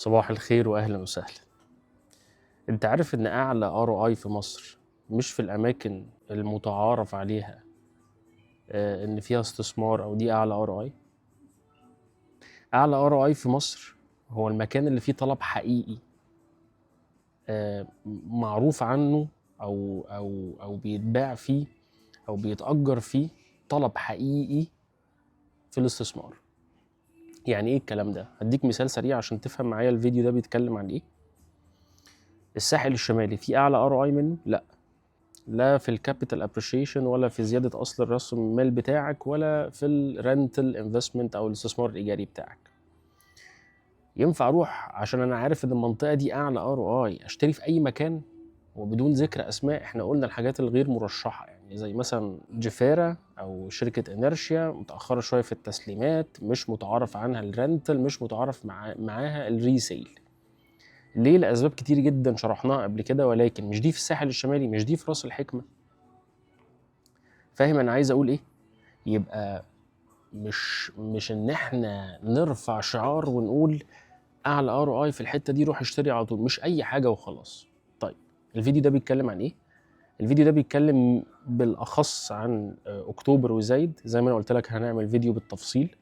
صباح الخير واهلا وسهلا. انت عارف ان اعلى ROI في مصر مش في الاماكن المتعارف عليها ان فيها استثمار او دي اعلى ROI. اعلى ROI في مصر هو المكان اللي فيه طلب حقيقي، معروف عنه او بيتباع فيه او بيتأجر فيه طلب حقيقي في الاستثمار. يعني ايه الكلام ده؟ هديك مثال سريع عشان تفهم معايا الفيديو ده بيتكلم عن ايه. الساحل الشمالي فيه اعلى ROI منه؟ لا في الكابيتال ابريشيشن ولا في زياده اصل راس المال بتاعك ولا في الرنتل انفستمنت او الاستثمار الايجاري بتاعك. ينفع اروح عشان انا عارف ان المنطقه دي اعلى ROI اشتري في اي مكان وبدون ذكر اسماء؟ احنا قلنا الحاجات الغير مرشحه، يعني زي مثلا جفيرا او شركه انرشيا، متاخره شويه في التسليمات، مش متعارف عنها الرنتل، مش متعارف معاها الريسيل. ليه؟ لاسباب كتير جدا شرحناها قبل كده، ولكن مش دي في الساحل الشمالي، مش دي في راس الحكمه. فاهم انا عايز اقول ايه؟ يبقى مش ان احنا نرفع شعار ونقول اعلى ROI في الحته دي روح اشتري على طول، مش اي حاجه وخلاص. طيب الفيديو ده بيتكلم عن ايه؟ الفيديو ده بيتكلم بالاخص عن اكتوبر وزايد. زي ما انا قلت لك هنعمل فيديو بالتفصيل،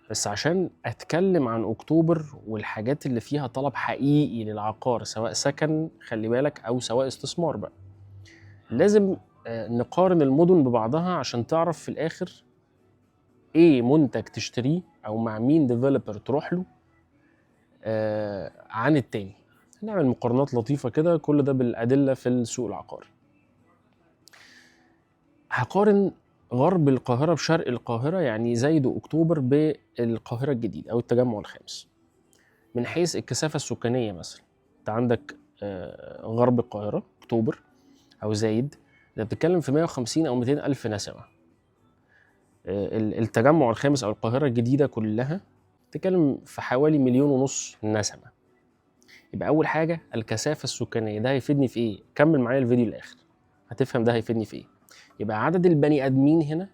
بس عشان اتكلم عن اكتوبر والحاجات اللي فيها طلب حقيقي للعقار، سواء سكن خلي بالك او سواء استثمار بقى، لازم نقارن المدن ببعضها عشان تعرف في الاخر ايه منتج تشتريه او مع مين ديفلوبر تروح له عن التاني. هنعمل مقارنات لطيفة كده، كل ده بالأدلة في السوق العقاري. هقارن غرب القاهرة بشرق القاهرة، يعني زايد وأكتوبر بالقاهرة الجديدة أو التجمع الخامس. من حيث الكثافة السكانية مثلا، أنت عندك غرب القاهرة أكتوبر أو زايد، ده بتتكلم في 150 أو 200 ألف نسمة. التجمع الخامس أو القاهرة الجديدة كلها بتتكلم في حوالي 1.5 مليون نسمة. يبقى أول حاجة الكثافة السكانية، ده هيفيدني في إيه؟ كمل معايا الفيديو للآخر هتفهم ده هيفيدني في إيه. يبقى عدد البني آدمين هنا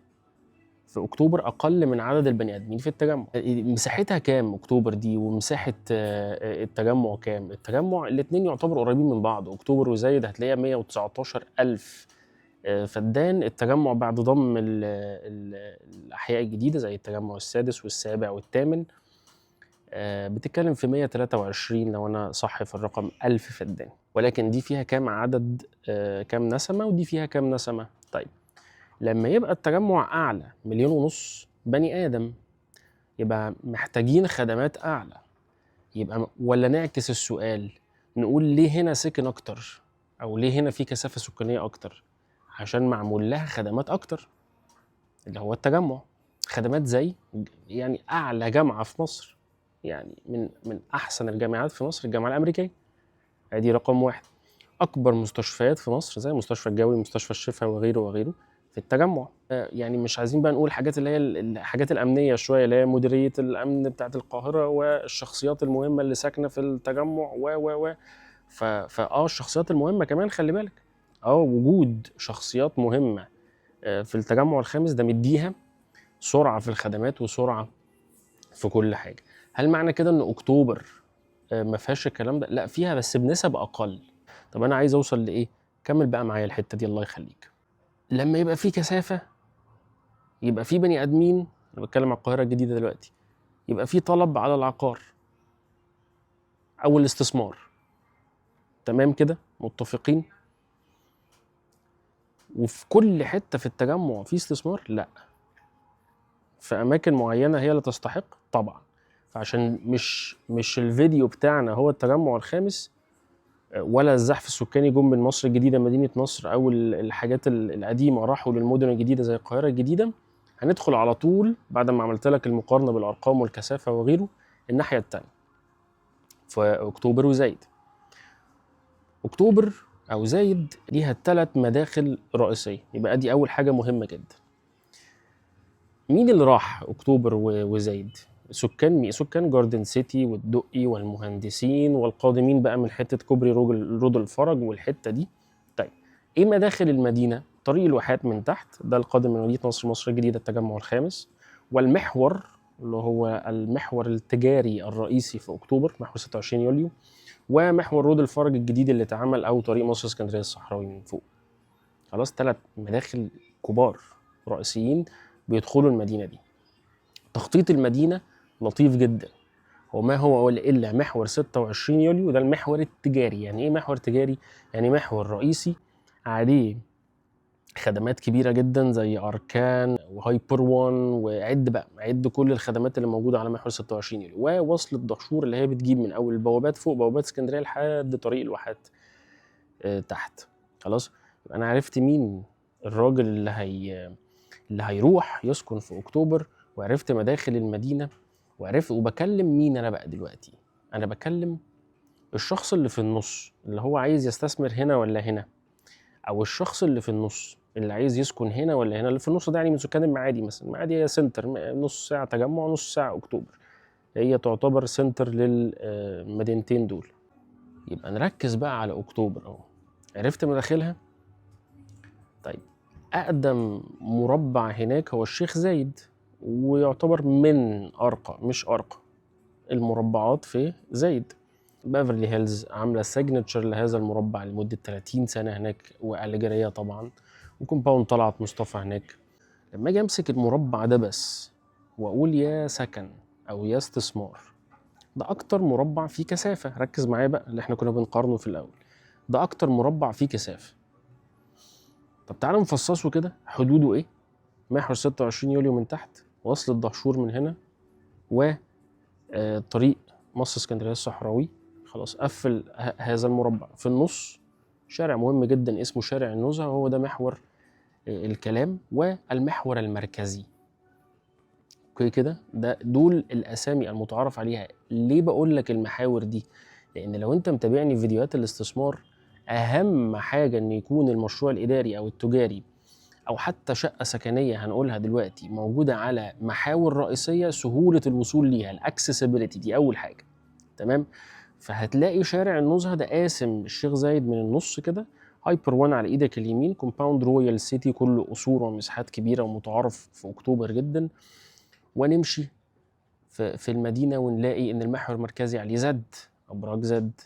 في أكتوبر أقل من عدد البني آدمين في التجمع. مساحتها كام أكتوبر دي ومساحة التجمع كام؟ التجمع الاتنين يعتبروا قريبين من بعض، أكتوبر وزايد هتلاقيها 119 ألف فدان. التجمع بعد ضم الأحياء الجديدة زي التجمع السادس والسابع والثامن بتتكلم في 123 لو أنا صح في الرقم 1000 فدان. ولكن دي فيها كام عدد كام نسمة ودي فيها كام نسمة؟ طيب لما يبقى التجمع أعلى 1.5 مليون بني آدم، يبقى محتاجين خدمات أعلى. يبقى ولا نعكس السؤال نقول ليه هنا سكن أكتر أو ليه هنا في كثافة سكانية أكتر؟ عشان معمول لها خدمات أكتر، اللي هو التجمع. خدمات زي يعني أعلى جامعة في مصر، يعني من أحسن الجامعات في مصر الجامعة الأمريكية، ادي رقم واحد. اكبر مستشفيات في مصر زي مستشفى الجوي، مستشفى الشفا وغيره وغيره في التجمع. يعني مش عايزين بقى نقول حاجات اللي هي الحاجات الامنيه شويه، اللي هي مديريه الامن بتاعه القاهره والشخصيات المهمه اللي ساكنه في التجمع و الشخصيات المهمه كمان خلي بالك. وجود شخصيات مهمه في التجمع الخامس ده مديها سرعه في الخدمات وسرعه في كل حاجه. هل معنى كده ان اكتوبر ما فيهاش الكلام ده؟ لا فيها، بس بنسب اقل. طب انا عايز اوصل لايه؟ كمل بقى معايا الحته دي الله يخليك. لما يبقى في كثافه، يبقى في بني ادمين، انا بتكلم على القاهره الجديده دلوقتي، يبقى في طلب على العقار او الاستثمار. تمام كده متفقين؟ وفي كل حته في التجمع في استثمار؟ لا، في اماكن معينه هي اللي تستحق طبعا. فعشان مش الفيديو بتاعنا هو التجمع الخامس ولا الزحف السكاني جم من مصر الجديده مدينه نصر او الحاجات القديمه راحوا للمدن الجديده زي القاهره الجديده، هندخل على طول بعد ما عملت لك المقارنه بالارقام والكثافه وغيره الناحيه الثانيه في اكتوبر وزايد. اكتوبر او زايد ليها 3 مداخل رئيسيه، يبقى دي اول حاجه مهمه جدا. مين اللي راح اكتوبر وزايد؟ سكان جاردن سيتي والدقي والمهندسين والقادمين بقى من حته كوبري رود الفرج والحته دي. طيب ايه مداخل المدينه؟ طريق الواحات من تحت، ده القادم من مدينه نصر، مصر الجديده التجمع الخامس، والمحور اللي هو المحور التجاري الرئيسي في اكتوبر، محور 26 يوليو، ومحور رود الفرج الجديد اللي اتعمل او طريق مصر اسكندريه الصحراوي من فوق. خلاص 3 مداخل كبار رئيسيين بيدخلوا المدينه دي. تخطيط المدينه لطيف جدا، وما هو الا محور 26 يوليو ده المحور التجاري. يعني ايه محور تجاري؟ يعني محور رئيسي عليه خدمات كبيره جدا زي اركان وهايبر وان، عد كل الخدمات اللي موجوده على محور 26 يوليو، ووصلة دهشور اللي هي بتجيب من اول البوابات فوق بوابات اسكندريه لحد طريق الواحات تحت. خلاص يبقى انا عرفت مين الراجل اللي هيروح يسكن في اكتوبر، وعرفت مداخل المدينه، وعرفت. وبكلم مين انا بقى دلوقتي؟ انا بكلم الشخص اللي في النص، اللي هو عايز يستثمر هنا ولا هنا، او الشخص اللي في النص اللي عايز يسكن هنا ولا هنا. اللي في النص ده يعني من سكان المعادي مثلا. المعادي هي سنتر، نص ساعه تجمع ونص ساعه اكتوبر، هي تعتبر سنتر للمدينتين دول. يبقى نركز بقى على اكتوبر اهو، عرفت مداخلها. طيب اقدم مربع هناك هو الشيخ زايد، ويعتبر من ارقى مش ارقى المربعات في زايد. بافرلي هيلز عامله سيجنتشر لهذا المربع لمده 30 سنه هناك، والجريه طبعا، وكومباوند طلعت مصطفى هناك. لما اجي امسك المربع ده بس واقول يا سكن او يا استثمار، ده اكتر مربع فيه كثافه. ركز معايا بقى اللي احنا كنا بنقارنه في الاول، ده اكتر مربع فيه كثافه. طب تعالوا نفصصه كده، حدوده ايه؟ محور 26 يوليو من تحت، وصل الدهشور من هنا، وطريق مصر اسكندريه الصحراوي. خلاص قفل هذا المربع. في النص شارع مهم جدا اسمه شارع النزهه، وهو ده محور الكلام والمحور المركزي. اوكي كده، دول الاسامي المتعارف عليها. ليه بقول لك المحاور دي؟ لان لو انت متابعني في فيديوهات الاستثمار، اهم حاجه ان يكون المشروع الاداري او التجاري او حتى شقه سكنيه هنقولها دلوقتي موجوده على محاور رئيسيه سهوله الوصول ليها، الاكسسبيليتي دي اول حاجه. تمام. فهتلاقي شارع النزهه ده قاسم الشيخ زايد من النص كده، هايبر وان على ايدك اليمين، كومباوند رويال سيتي كله قصور ومساحات كبيره ومتعارف في اكتوبر جدا. ونمشي في المدينه ونلاقي ان المحور المركزي عليه زد، ابراج زد،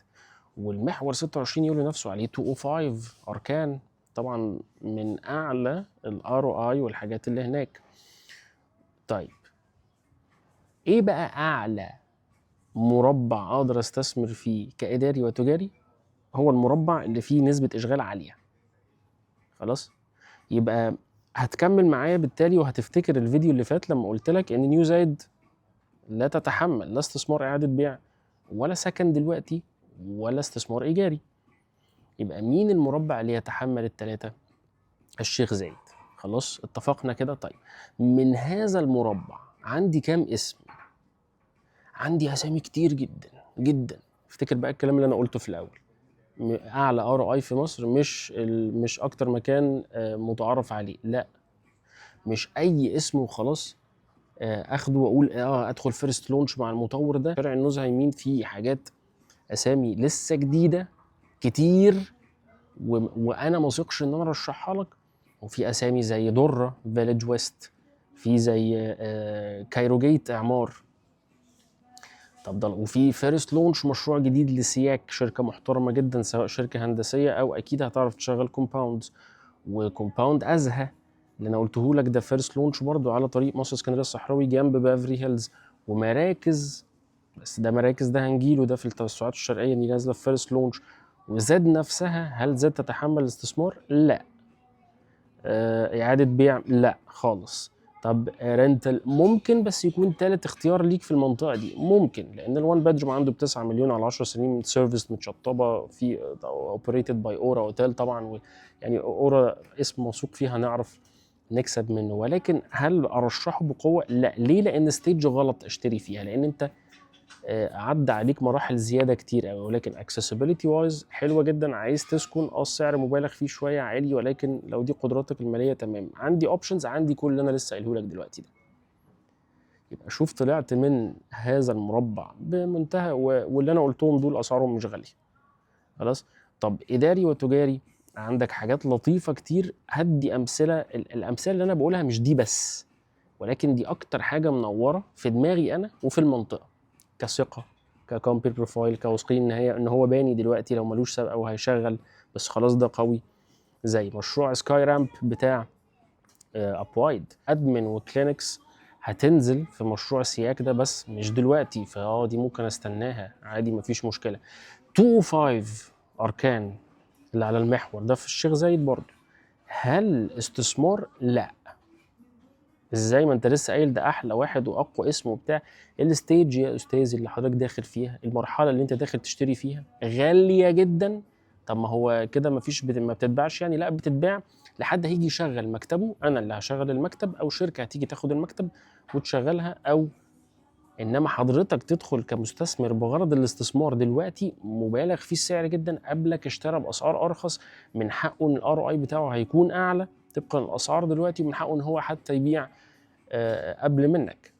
والمحور 26 يوليو نفسه عليه 205 اركان، طبعا من اعلى الار او اي والحاجات اللي هناك. طيب ايه بقى اعلى مربع اقدر استثمر فيه كاداري وتجاري؟ هو المربع اللي فيه نسبه اشغال عاليه. خلاص يبقى هتكمل معايا بالتالي، وهتفتكر الفيديو اللي فات لما قلت لك ان نيو زايد لا تتحمل لا استثمار اعاده بيع ولا سكن دلوقتي ولا استثمار ايجاري. يبقى مين المربع اللي يتحمل الثلاثه؟ الشيخ زايد. خلاص اتفقنا كده. طيب من هذا المربع عندي كام اسم؟ عندي اسامي كتير جدا جدا. افتكر بقى الكلام اللي انا قلته في الاول، اعلى ار اي في مصر مش اكتر مكان متعارف عليه، لا، مش اي اسم وخلاص اخده واقول ادخل فيرست لونش مع المطور ده. شارع النزهه يمين فيه حاجات اسامي لسه جديده كتير، وانا ما اثقش ان انا ارشحها لك. وفي اسامي زي دره فيليج ويست، في زي كايرو جيت اعمار. طب ده وفي فيرست لونش مشروع جديد لسياك، شركه محترمه جدا سواء شركه هندسيه او اكيد هتعرف تشغل كومباوندز. وكومباوند ازهى اللي انا قلته لك ده فيرست لونش برضو على طريق مصر اسكندريه الصحراوي جنب بافري هيلز. ومراكز، بس ده مراكز ده هنجيله، ده في التوسعات الشرقيه دي نازله في فيرست لونش. وزاد نفسها، هل زاد تتحمل الاستثمار؟ لا. اعاده بيع؟ لا خالص. طب رنتل ممكن، بس يكون ثالث اختيار ليك في المنطقه دي ممكن، لان الوان بيدروم عنده ب9 مليون على 10 سنين سيرفيس متشطبه في اوبريتد باي اورا اوتيل طبعا. يعني اورا اسم موثوق فيها نعرف نكسب منه. ولكن هل ارشحه بقوه؟ لا. ليه؟ لان ستيج غلط اشتري فيها، لان انت عدى عليك مراحل زياده كتير قوي. ولكن accessibility وايز حلوه جدا. عايز تسكن السعر مبالغ فيه شويه عالي، ولكن لو دي قدراتك الماليه تمام. عندي اوبشنز، عندي كل اللي انا لسه قايله لك دلوقتي ده. يبقى شوف طلعت من هذا المربع بمنتهى واللي انا قلتهم دول اسعارهم مش غاليه. خلاص. طب اداري وتجاري عندك حاجات لطيفه كتير. هدي امثله، الامثله اللي انا بقولها مش دي بس، ولكن دي اكتر حاجه منوره في دماغي انا وفي المنطقه، كثقه، ككومبير بروفايل، كواثقين ان هو باني دلوقتي لو ملوش سابقه وهيشغل، بس خلاص ده قوي. زي مشروع سكاي رامب بتاع ابوايد، ادمن وكلينكس هتنزل في مشروع سياك ده، بس مش دلوقتي، دي ممكن استناها عادي مفيش مشكله. 205 اركان اللي على المحور ده في الشيخ زايد برضه، هل استثمار؟ لا. ازاي؟ ما انت لسه قايل ده احلى واحد واقوى اسم وبتاع. الستيج يا استاذي اللي حضرتك داخل فيها، المرحله اللي انت داخل تشتري فيها غاليه جدا. طب ما هو كده مفيش ما بتتباعش يعني؟ لا بتتباع لحد هيجي يشغل مكتبه، انا اللي هشغل المكتب او شركه هتيجي تاخد المكتب وتشغلها، او انما حضرتك تدخل كمستثمر بغرض الاستثمار دلوقتي مبالغ فيه السعر جدا، قبلك اشترى باسعار ارخص، من حقه ان الار اي بتاعه هيكون اعلى طبقا للاسعار دلوقتي، ومن حقه ان هو حتى يبيع قبل منك.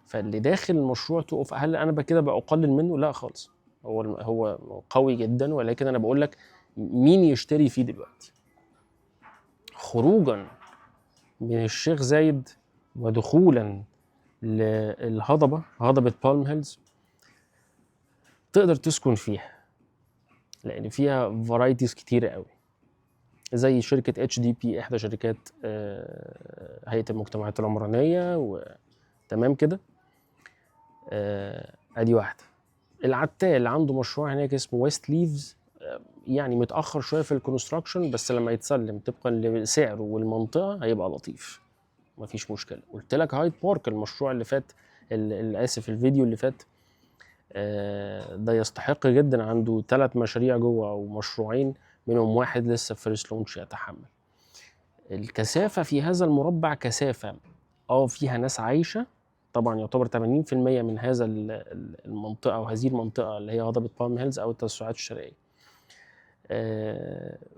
فاللي داخل المشروع تقف، هل انا كده بقلل منه؟ لا خالص، هو قوي جدا، ولكن انا بقول لك مين يشتري فيه دلوقتي. خروجا من الشيخ زايد ودخولا للهضبه، هضبه بالم هيلز، تقدر تسكن فيها لان فيها فرايتيز كتيره قوي، زي شركه اتش دي بي، احدى شركات هيئه المجتمعات العمرانيه، وتمام كده. ادي واحده. العتال عنده مشروع هناك اسمه ويست ليفز، يعني متاخر شويه في الكونستراكشن، بس لما يتسلم طبقا لسعره والمنطقه هيبقى لطيف، مفيش مشكله. قلت لك هايد بارك المشروع اللي فات، اسف الفيديو اللي فات، ده يستحق جدا، عنده 3 مشاريع جوه او مشروعين، منهم واحد لسه فيرست لونش يتحمل. الكثافه في هذا المربع كثافه فيها ناس عايشه طبعا، يعتبر 80% من هذا المنطقه او هذه المنطقه اللي هي هضبه بالم هيلز او التوسعات الشرقيه،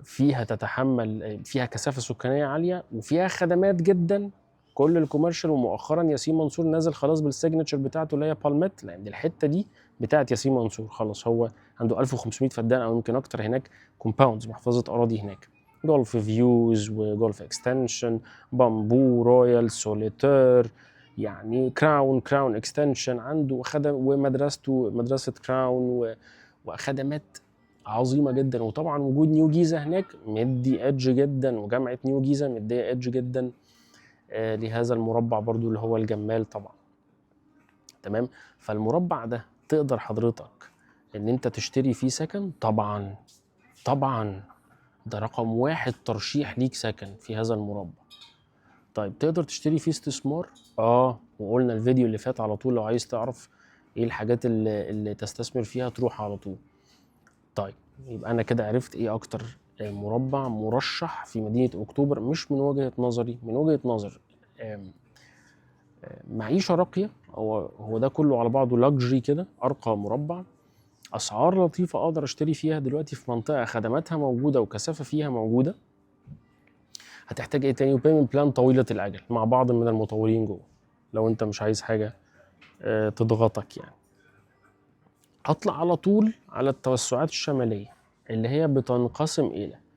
فيها تتحمل، فيها كثافه سكانيه عاليه وفيها خدمات جدا، كل الكوميرشال. ومؤخرا ياسين منصور نازل خلاص بالسيجنتشر بتاعته اللي هي بالمت، لان الحته دي بتاعت ياسين منصور خلاص، هو عنده 1500 فدان او يمكن اكتر هناك، كومباوندز، محفظه اراضي هناك، جولف فيوز وجولف اكستنشن، بامبو، رويال، سوليتير، يعني كراون اكستنشن عنده ومدرسته مدرسه كراون، وخدمات عظيمه جدا. وطبعا وجود نيو جيزه هناك مدي ايدج جدا، وجامعه نيو جيزه مديه ايدج جدا لهذا المربع برضو اللي هو الجمال طبعا. تمام. فالمربع ده تقدر حضرتك ان انت تشتري فيه سكن، طبعا ده رقم 1 ترشيح ليك سكن في هذا المربع. طيب تقدر تشتري فيه استثمار؟ وقلنا الفيديو اللي فات على طول لو عايز تعرف ايه الحاجات اللي تستثمر فيها تروح على طول. طيب يبقى انا كده عرفت ايه اكتر مربع مرشح في مدينة اكتوبر، مش من وجهة نظري، من وجهة نظر معيشة راقية، هو ده كله على بعضه لاكجري كده، ارقى مربع، اسعار لطيفة اقدر اشتري فيها دلوقتي في منطقة خدماتها موجودة وكثافة فيها موجودة. هتحتاج ايه تاني؟ وبيمنت بلان طويلة الاجل مع بعض من المطورين جوه، لو انت مش عايز حاجة تضغطك يعني. هطلع على طول على التوسعات الشمالية اللي هي بتنقسم إلى